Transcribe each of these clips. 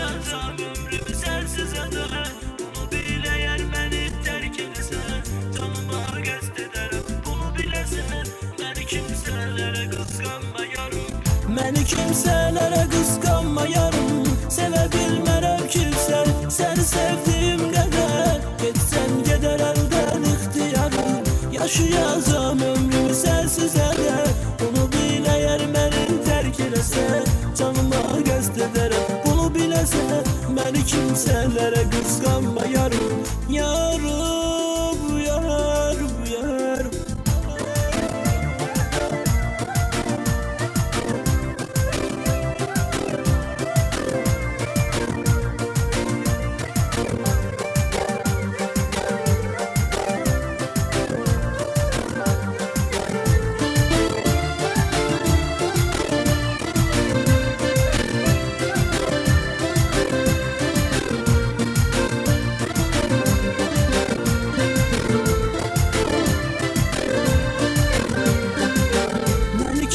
yaşayacağım ömrümü sensiz ada. Bunu bil eğer beni terk edersen, canıma qəst edərəm. Bunu biləsən, məni kimsələrə qısqanmayarım. Məni kimsələrə qısqanmayarım. Sevə bilmərəm kimsən, səni sevdiyim qədər. Getsən gedər əldən ixtiyarım. Yaşayacağım ömrümü sensiz ada. Bunu bil eğer beni terk edersen, canıma qəst edərəm. Bunu biləsən, məni kimsələrə qısqanmayarım. Yarım, yarım, yarım.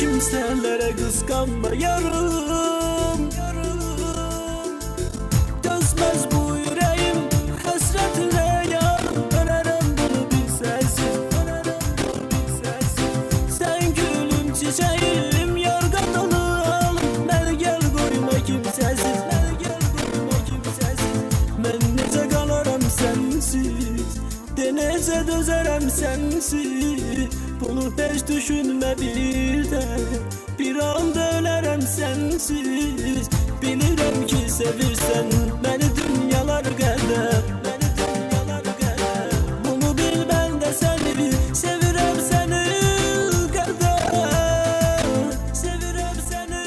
Kimsələrə qısqanmayarım. Dözməz bu ürəyim həsrətinə yarım. Ölərəm bunu bilsəsiz, ölərəm bunu bilsəsiz. Sən gülüm çiçəyim, yarqadalı alım. Məni gəl qoyma kimsəsiz, məni gəl qoyma kimsəsiz. Mən necə qalaram sənsiz, de necə dözərəm sənsiz. Bunu heç düşünmə bir də, bir anda ölərəm sənsiz. Bilirəm ki sevirsən məni dünyalar qədər, məni dünyalar qədər. Bunu bil mən də səni sevirəm səni qədər, sevirəm səni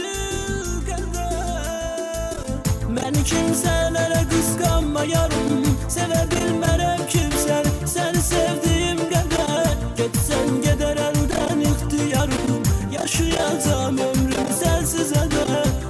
qədər. Məni kimsələrə qısqanmayarım. Sevə bilmərəm kimsən, səni sevdiyim qədər. Getsən gedər əldən ixtiyarım. Yaşayacağım ömrümü sensiz ada.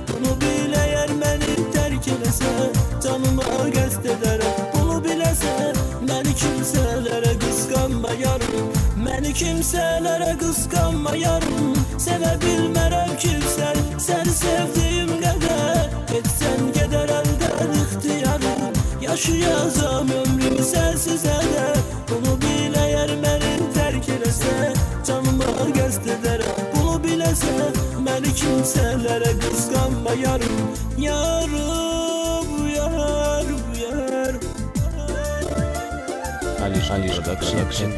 Bunu bil eğer beni terk edersen, canıma qəst edərəm. Bunu biləsən, məni kimsələrə qısqanmayarım. Məni kimsələrə qısqanmayarım. Sevə bilmərəm kimsən, səni sevdiyim qədər. Getsən gedər əldən ixtiyarım. Yaşayacağım ömrümü sensiz ada. Bunu bil eğer beni terk edersen, canıma qəst edərəm. Bunu biləsən, məni kimsələrə qısqanmayarım. Yarım, yarım, yarım. Ali Production.